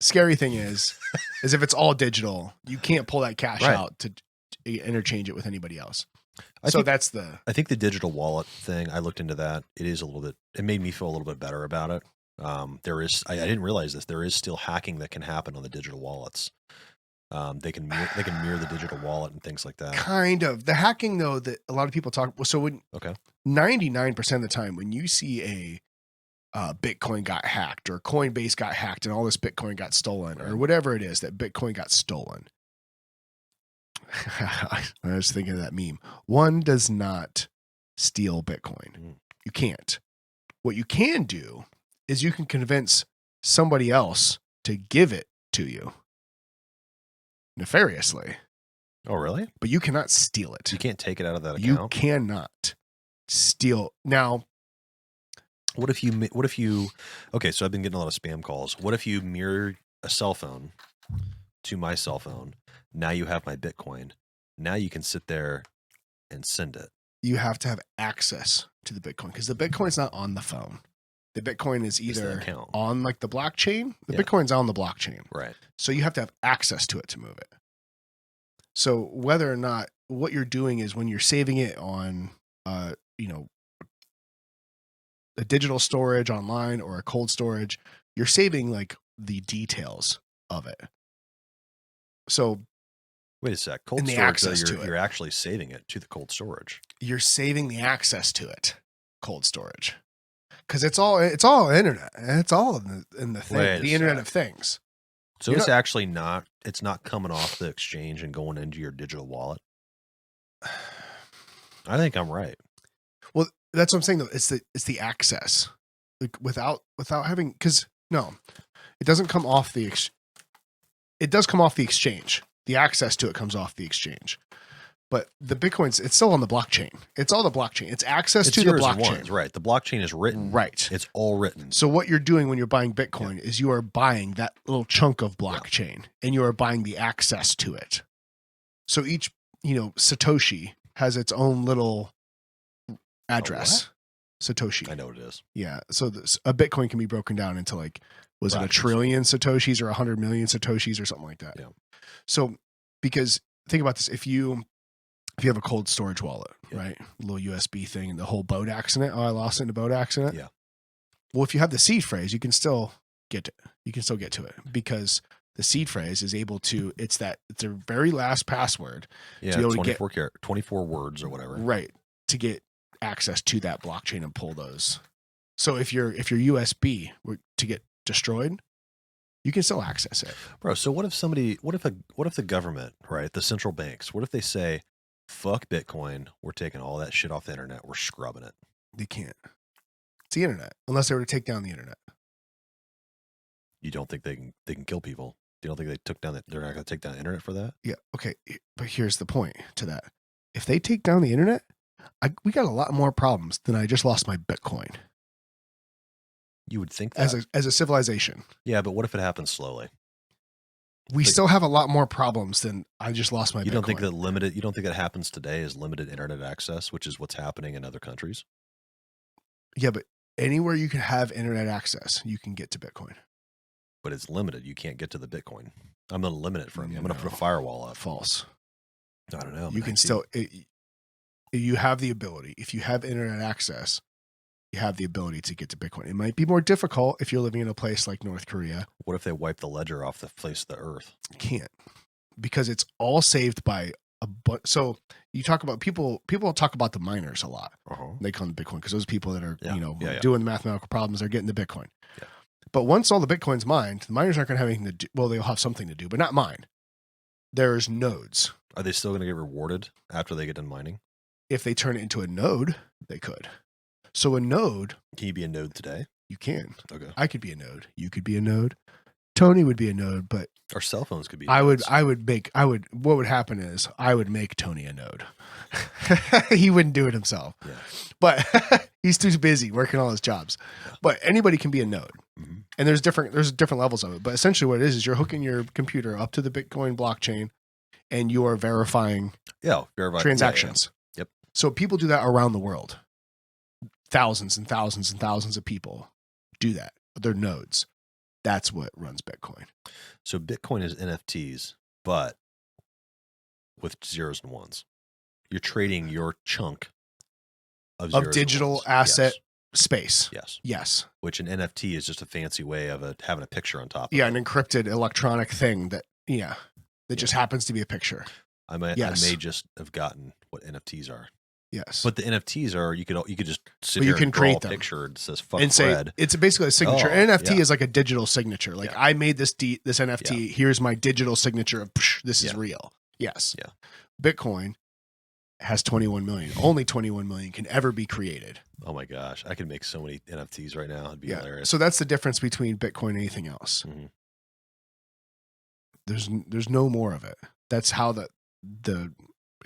scary thing is if it's all digital, you can't pull that cash Right. out to interchange it with anybody else. I think the digital wallet thing, I looked into that. It made me feel a little bit better about it. I didn't realize this. There is still hacking that can happen on the digital wallets. They can mirror the digital wallet and things like that. Kind of. The hacking though that a lot of people talk. So when 99% of the time when you see Bitcoin got hacked or Coinbase got hacked and all this Bitcoin got stolen or whatever it is that Bitcoin got stolen. I was thinking of that meme. One does not steal Bitcoin. You can't. What you can do is you can convince somebody else to give it to you nefariously. Oh, really? But you cannot steal it. You can't take it out of that account? You cannot steal. Now, what if you, okay, so I've been getting a lot of spam calls. What if you mirror a cell phone to my cell phone? Now you have my Bitcoin. Now you can sit there and send it. You have to have access to the Bitcoin because the Bitcoin's not on the phone. The Bitcoin is either on like the blockchain. The Bitcoin's on the blockchain. Right. So you have to have access to it to move it. So whether or not what you're doing is when you're saving it on, a digital storage online or a cold storage, you're saving like the details of it. So wait a sec. Cold storage, you're actually saving it to the cold storage. You're saving the access to it. Cold storage. Because it's all internet. It's all in the thing, the Internet of Things. So it's actually not coming off the exchange and going into your digital wallet. I think I'm right. Well, that's what I'm saying though. It's the access. Like without having, because no, it doesn't come off it does come off the exchange. The access to it comes off the exchange. But the Bitcoin's, it's still on the blockchain. It's all the blockchain. It's access to the blockchain. Right. The blockchain is written. Right. It's all written. So what you're doing when you're buying Bitcoin is you are buying that little chunk of blockchain and you are buying the access to it. So each, Satoshi has its own little address. Satoshi. I know what it is. Yeah. So a Bitcoin can be broken down into like, was it 1 trillion Satoshis or 100 million Satoshis or something like that? Yeah. So because think about this, if you have a cold storage wallet, right? A little USB thing and the whole boat accident. Oh, I lost it in a boat accident. Yeah. Well, if you have the seed phrase, you can still get to it because the seed phrase is able to, it's their very last password. Yeah. To be able 24 words or whatever. Right. To get access to that blockchain and pull those. So if your USB were to get destroyed, you can still access it. Bro, so what if the government, right? The central banks, what if they say, fuck Bitcoin, we're taking all that shit off the internet, we're scrubbing it? They can't. It's the internet, unless they were to take down the internet. You don't think they can kill people? You don't think they're not going to take down the internet for that? Yeah, okay. But here's the point to that. If they take down the internet, we got a lot more problems than I just lost my Bitcoin. You would think that. As a civilization. Yeah, but what if it happens slowly? We still have a lot more problems than I just lost my Bitcoin. You don't think that happens today is limited internet access, which is what's happening in other countries? Yeah, but anywhere you can have internet access, you can get to Bitcoin. But it's limited. You can't get to the Bitcoin. I'm going to limit it from you. I'm going to put a firewall up. False. I don't know. You can still, you have the ability. If you have internet access, you have the ability to get to Bitcoin. It might be more difficult if you're living in a place like North Korea. What if they wipe the ledger off the face of the earth? You can't, because it's all saved by so you talk about people talk about the miners a lot. They call them Bitcoin because those people that are doing the mathematical problems, they're getting the Bitcoin. Yeah. But once all the Bitcoin's mined, the miners aren't going to have anything to do. Well, they'll have something to do, but not mine. There's nodes. Are they still going to get rewarded after they get done mining? If they turn it into a node, they could. So a node. Can you be a node today? You can. Okay. I could be a node. You could be a node. Tony would be a node, but our cell phones could be. What would happen is I would make Tony a node. He wouldn't do it himself. Yeah. But he's too busy working all his jobs. Yeah. But anybody can be a node. Mm-hmm. And there's different levels of it. But essentially what it is you're hooking your computer up to the Bitcoin blockchain and you are verifying transactions. Yeah. Yep. So people do that around the world. Thousands and thousands and thousands of people do that. They're nodes. That's what runs Bitcoin. So Bitcoin is NFTs, but with zeros and ones. You're trading your chunk of zeros digital and ones. asset space. Yes. Yes. Which an NFT is just a fancy way of having a picture on top of Yeah, it. an encrypted electronic thing that just happens to be a picture. I may just have gotten what NFTs are. Yes. But the NFTs are you could just sit But here you can and draw create a them picture that says fuck and say Fred. it's basically a signature. Oh, An NFT yeah. is like a digital signature. Like I made this NFT. Here's my digital signature of this is real. Yes. Yeah. Bitcoin has 21 million. Only 21 million can ever be created. Oh my gosh. I could make so many NFTs right now. It'd be hilarious. So that's the difference between Bitcoin and anything else. Mm-hmm. There's no more of it. That's how the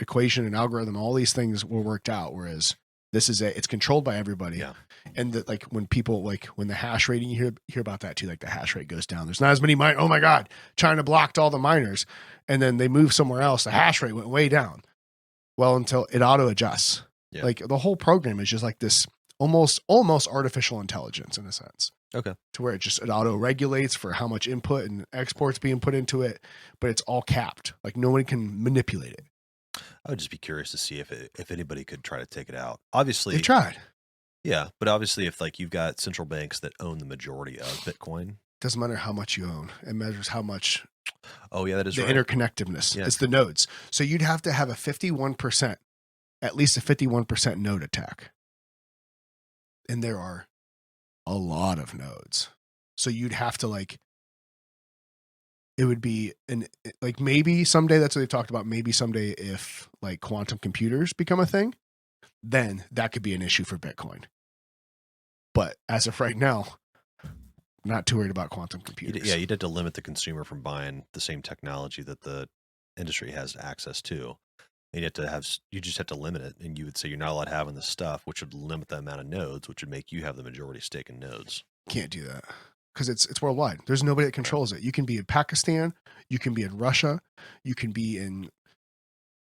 equation and algorithm, all these things were worked out. Whereas this is it's controlled by everybody. Yeah. And like when people when the hash rate, you hear about that too, like the hash rate goes down. There's not as many miners. Oh my God, China blocked all the miners, and then they moved somewhere else. The hash rate went way down. Well, until it auto adjusts. Yeah. Like the whole program is just like this almost artificial intelligence in a sense. Okay. To where it auto regulates for how much input and exports being put into it, but it's all capped. Like no one can manipulate it. I would just be curious to see if anybody could try to take it out. Obviously, they tried. Yeah, but obviously, if like you've got central banks that own the majority of Bitcoin, doesn't matter how much you own. It measures how much. Oh yeah, that is the right. Interconnectiveness. Yeah. It's the nodes. So you'd have to have a 51%, at least a 51% node attack, and there are a lot of nodes. So you'd have to it would be maybe someday, that's what they've talked about. Maybe someday if like quantum computers become a thing, then that could be an issue for Bitcoin. But as of right now, not too worried about quantum computers. You'd have to limit the consumer from buying the same technology that the industry has access to. And you just have to limit it. And you would say you're not allowed having this stuff, which would limit the amount of nodes, which would make you have the majority stake in nodes. Can't do that. Because it's worldwide. There's nobody that controls it. You can be in Pakistan, you can be in Russia, you can be in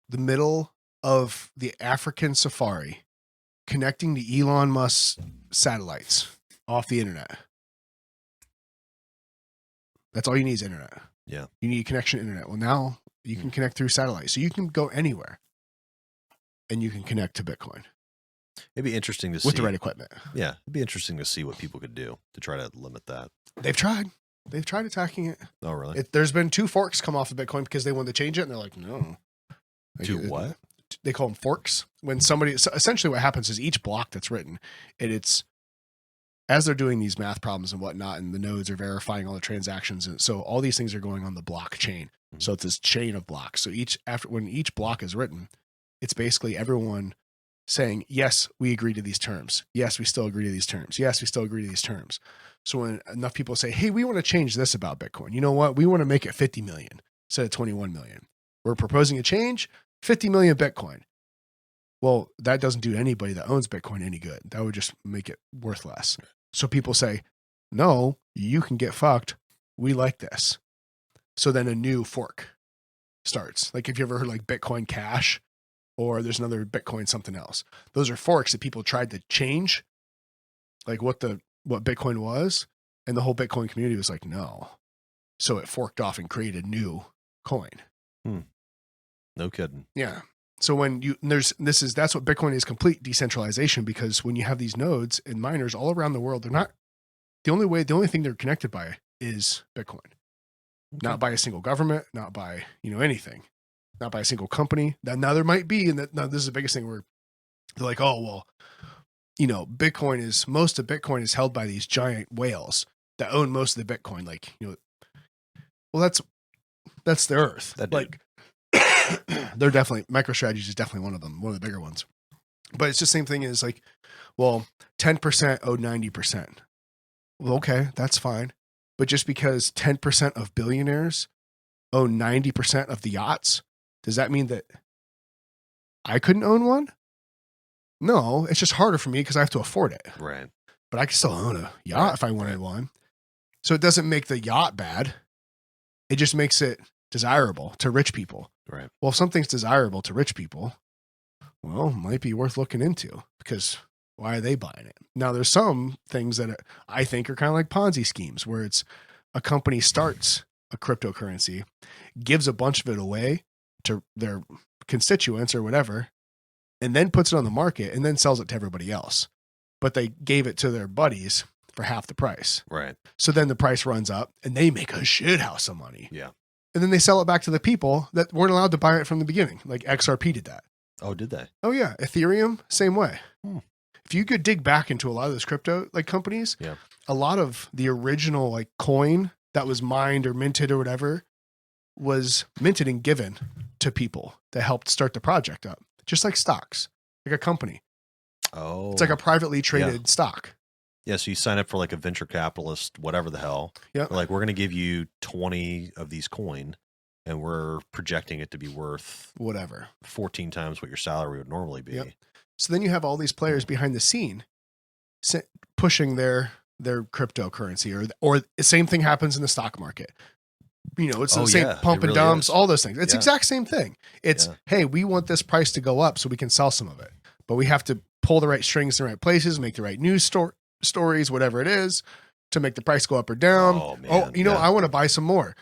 the middle of the African safari, connecting to Elon Musk's satellites off the internet. That's all you need is internet. Yeah. You need a connection to internet. Well, now you can connect through satellite. So you can go anywhere and you can connect to Bitcoin. It'd be interesting to see. With the right equipment. Yeah. It'd be interesting to see what people could do to try to limit that. They've tried. They've tried attacking it. Oh, really? There's been 2 forks come off of Bitcoin because they wanted to change it. And they're like, no. What? They call them forks. When so essentially what happens is each block that's written, it's as they're doing these math problems and whatnot, and the nodes are verifying all the transactions. And so all these things are going on the blockchain. Mm-hmm. So it's this chain of blocks. So when each block is written, it's basically everyone saying, yes, we agree to these terms. Yes, we still agree to these terms. Yes, we still agree to these terms. So when enough people say, hey, we want to change this about Bitcoin. You know what? We want to make it 50 million instead of 21 million. We're proposing a change, 50 million Bitcoin. Well, that doesn't do anybody that owns Bitcoin any good. That would just make it worth less. So people say, no, you can get fucked. We like this. So then a new fork starts. Like if you ever heard like Bitcoin Cash, or there's another Bitcoin something else. Those are forks that people tried to change, like what Bitcoin was, and the whole Bitcoin community was like, no. So it forked off and created a new coin. No kidding. Yeah. So when that's what Bitcoin is, complete decentralization, because when you have these nodes and miners all around the world, they're not the only thing they're connected by is Bitcoin. Okay. Not by a single government, not by, anything. Not by a single company. Now there might be, and now this is the biggest thing where they're like, oh, well, most of Bitcoin is held by these giant whales that own most of the Bitcoin. Like, well, that's the earth. They're definitely, MicroStrategy is definitely one of them, one of the bigger ones. But it's just the same thing as like, well, 10% owe 90%. Well, okay, that's fine. But just because 10% of billionaires own 90% of the yachts, does that mean that I couldn't own one? No, it's just harder for me because I have to afford it. Right. But I can still own a yacht if I wanted one. So it doesn't make the yacht bad. It just makes it desirable to rich people. Right. Well, if something's desirable to rich people, well, it might be worth looking into, because why are they buying it? Now, there's some things that I think are kind of like Ponzi schemes, where it's a company starts a cryptocurrency, gives a bunch of it away to their constituents or whatever, and then puts it on the market and then sells it to everybody else. But they gave it to their buddies for half the price. Right. So then the price runs up and they make a shit house of money. Yeah. And then they sell it back to the people that weren't allowed to buy it from the beginning. Like XRP did that. Oh, did they? Oh yeah. Ethereum, same way. Hmm. If you could dig back into a lot of those crypto like companies, yeah, a lot of the original like coin that was mined or minted or whatever was minted and given to people that helped start the project up. Just like stocks, like a company. Oh. It's like a privately traded stock. Yeah, so you sign up for like a venture capitalist, whatever the hell. Yeah. Like, we're going to give you 20 of these coin, and we're projecting it to be worth whatever 14 times what your salary would normally be. Yep. So then you have all these players behind the scene pushing their cryptocurrency, or the same thing happens in the stock market. You know, it's the same pump and dumps, all those things. It's exact same thing. It's, hey, we want this price to go up so we can sell some of it, but we have to pull the right strings in the right places, make the right news stories, whatever it is, to make the price go up or down. Oh, man. I want to buy some more.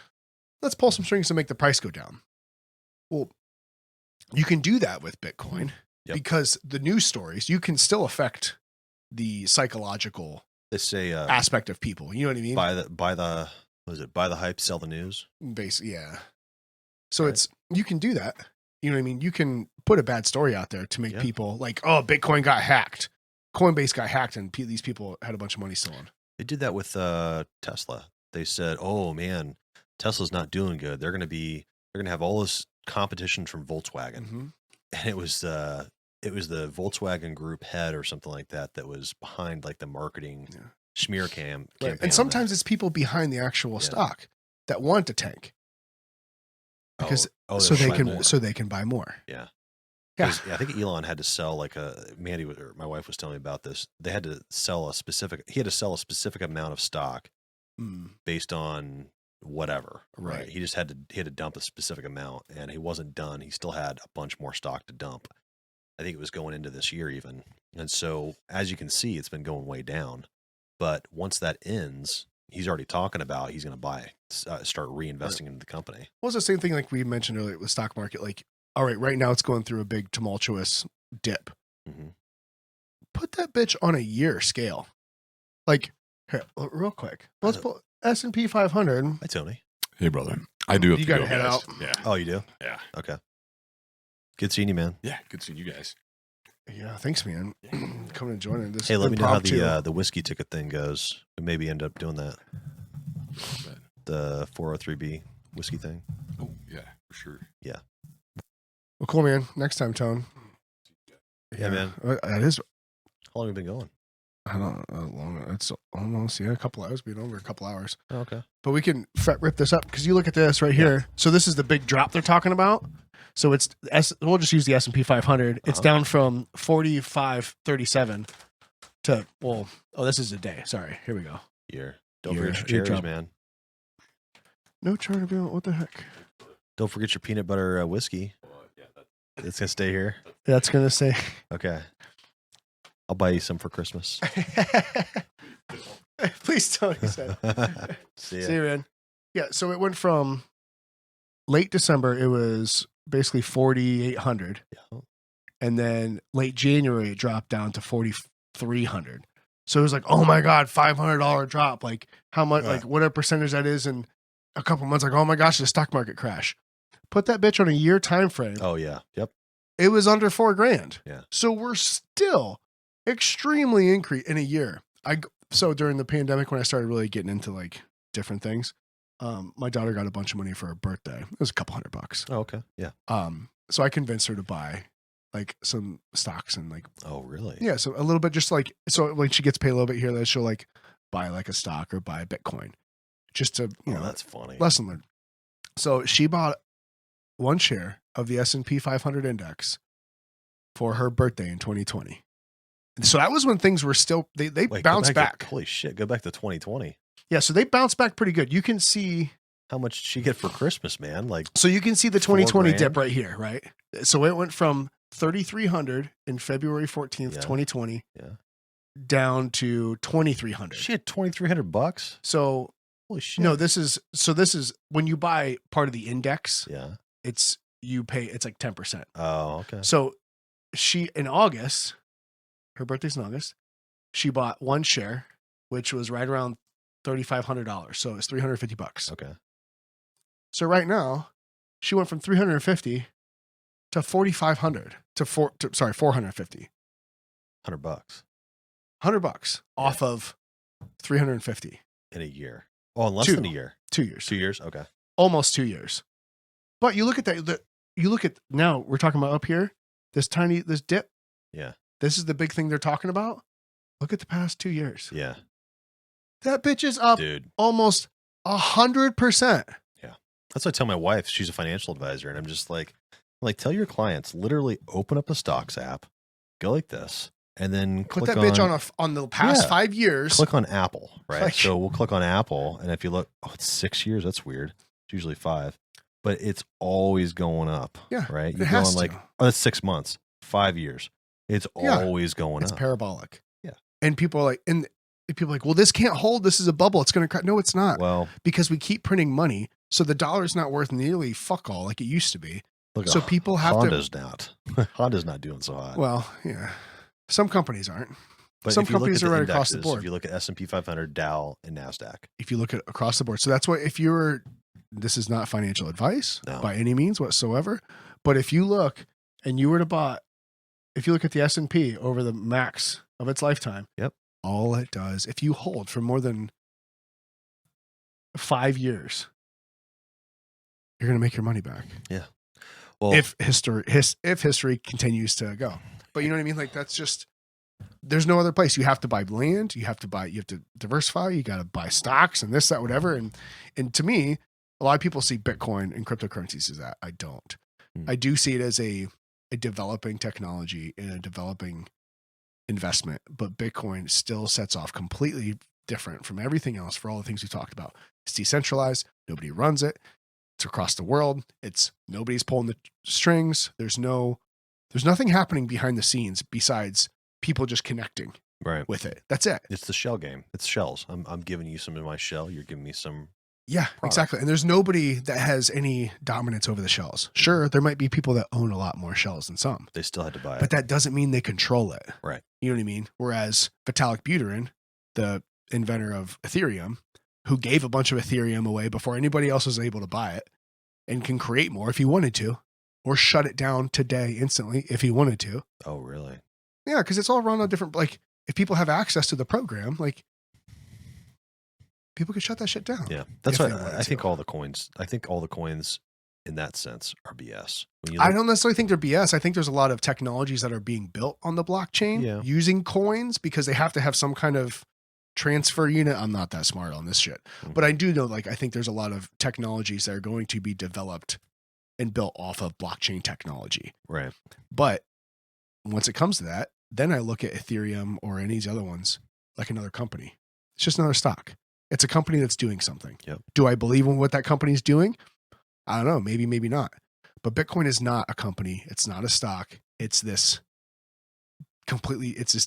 Let's pull some strings to make the price go down. Well, you can do that with Bitcoin because the news stories, you can still affect the psychological aspect of people. You know what I mean? Buy the hype, sell the news. Basically, yeah. So you can do that. You know what I mean? You can put a bad story out there to make people like, oh, Bitcoin got hacked. Coinbase got hacked and these people had a bunch of money stolen. They did that with Tesla. They said, oh man, Tesla's not doing good. They're going to have all this competition from Volkswagen. Mm-hmm. And it was the Volkswagen Group head or something like that was behind like the marketing smear campaign. And sometimes it's people behind the actual stock that want to tank because so they can buy more. Yeah. Yeah. I think Elon had to sell my wife was telling me about this. They had to sell a specific amount of stock based on whatever. Right. He had to dump a specific amount, and he wasn't done. He still had a bunch more stock to dump. I think it was going into this year even. And so as you can see, it's been going way down. But once that ends, he's already talking about he's going to start reinvesting into the company. Well, it's the same thing like we mentioned earlier with the stock market. Like, all right now it's going through a big tumultuous dip. Mm-hmm. Put that bitch on a year scale. Like, here, real quick. Let's pull S&P 500. Hi, Tony. Hey, brother. I do have to got go, to head guys. out. Yeah. Oh, you do? Yeah. Okay. Good seeing you, man. Yeah, good seeing you guys. Yeah, thanks, man. Coming and joining this. Hey, let me know how the whiskey ticket thing goes. We maybe end up doing that. The 403B whiskey thing. Oh, yeah, for sure. Yeah. Well, cool, man. Next time, Tone. Yeah, man. That is. How long have you been going? I don't know how long. It's almost, a couple hours. Been over a couple hours. Oh, okay. But we can rip this up because you look at this right here. So this is the big drop they're talking about. So we'll just use the S&P 500. It's down from 45.37 to, this is a day. Sorry. Here we go. Year. Don't forget your cherries, man. No chart available. What the heck? Don't forget your peanut butter whiskey. It's going to stay here. That's going to stay. Okay. I'll buy you some for Christmas. Please don't, he said. See you, man. Yeah, so it went from late December, it was basically 4,800. Yeah. And then late January, it dropped down to 4,300. So it was like, oh my God, $500 drop. Like how much, like what a percentage that is in a couple months. Like, oh my gosh, the stock market crash. Put that bitch on a year time frame. Oh yeah. Yep. It was under $4,000. Yeah. So we're still extremely increased in a year. So during the pandemic, when I started really getting into like different things, my daughter got a bunch of money for her birthday. It was a couple $100. Oh, okay. Yeah. So I convinced her to buy like some stocks and like. Oh, really? Yeah. So a little bit, just like, so when she gets paid a little bit here, that she'll like buy like a stock or buy a Bitcoin just to, that's funny. Lesson learned. So she bought one share of the S&P 500 index for her birthday in 2020. So that was when things were still, they bounced back. Holy shit. Go back to 2020. Yeah. So they bounced back pretty good. You can see. How much did she get for Christmas, man? So you can see the 2020 dip right here, right? So it went from 3,300 in February 14th, 2020 down to 2,300. She had $2,300. So Holy shit. No, this is when you buy part of the index, Yeah. it's like 10%. Oh, okay. So she, in August, her birthday's in August, she bought one share, which was right around $3,500. So it's $350. Okay. So right now, she went from 350 to 4,500 to 450. $100 $100 off of 350 in a year. Oh, in less Two. than a year. 2 years. 2 years. Okay. Almost 2 years. But you look at that. You look at now. We're talking about up here. This dip. Yeah. This is the big thing they're talking about. Look at the past 2 years. Yeah. That bitch is up Dude. almost 100%. That's what I tell my wife. She's a financial advisor, and I'm just like, tell your clients, literally open up a stocks app, go like this, and then Put click that bitch on the past 5 years. Click on Apple, right? Like- So we'll click on Apple, and if you look, it's 6 years. That's weird. It's usually 5, but it's always going up. Yeah, right. it You're has going to. like, oh, that's 6 months, 5 years. It's Yeah, always going It's up. parabolic. Yeah. And people are like, well, this can't hold. This is a bubble. It's going to crack. No, it's not. Well, Because we keep printing money. So the dollar's not worth nearly fuck all like it used to be. look, So people have Honda's not. Honda's not doing so hot. Well, yeah. Some companies aren't. But some if you look companies at are right across the indexes, board. If you look at S&P 500, Dow, and NASDAQ. If you look at across the board. So that's why this is not financial advice No. by any means whatsoever. But if you look and you were to if you look at the S&P over the max of its lifetime, Yep. all it does, if you hold for more than 5 years, you're going to make your money back. Well, If history continues to go. But you know what I mean? Like that's just, there's no other place. You have to buy land. You have to diversify. You got to buy stocks and this, that, whatever. And to me, a lot of people see Bitcoin and cryptocurrencies as that. I don't. I do see it as a developing technology and a developing investment, but Bitcoin still sets off completely different from everything else for all the things we talked about. It's decentralized. Nobody runs it. It's across the world. Nobody's pulling the strings. There's nothing happening behind the scenes besides people just connecting right. with it. That's it. It's the shell game. It's shells. I'm giving you some of my shell. You're giving me some. Yeah, product. exactly. And there's nobody that has any dominance over the shells. Sure, there might be people that own a lot more shells than some, They still had to buy it. but that doesn't mean they control it. Right. You know what I mean? Whereas Vitalik Buterin, the inventor of Ethereum, who gave a bunch of Ethereum away before anybody else was able to buy it and can create more if he wanted to, or shut it down today instantly if he wanted to. Oh, really? Yeah, because it's all run on different, like if people have access to the program, like people could shut that shit down. Yeah. That's If why they wanted I think to. all the coins in that sense are BS. When you I look- don't necessarily think they're BS. I think there's a lot of technologies that are being built on the blockchain Yeah. using coins because they have to have some kind of transfer unit. I'm not that smart on this shit, but I do know, like, I think there's a lot of technologies that are going to be developed and built off of blockchain technology. Right. But once it comes to that, then I look at Ethereum or any of these other ones like another company. It's just another stock. It's a company that's doing something. Yep. Do I believe in what that company's doing? I don't know. Maybe, maybe not. But Bitcoin is not a company. It's not a stock. It's this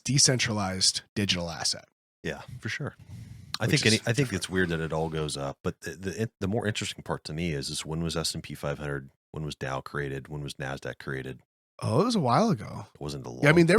decentralized digital asset. Yeah, for sure. I Which think is I think it's weird that it all goes up, but the more interesting part to me is when was S&P 500, when was Dow created, when was NASDAQ created? Oh, it was a while ago. It wasn't a long. Yeah, I mean,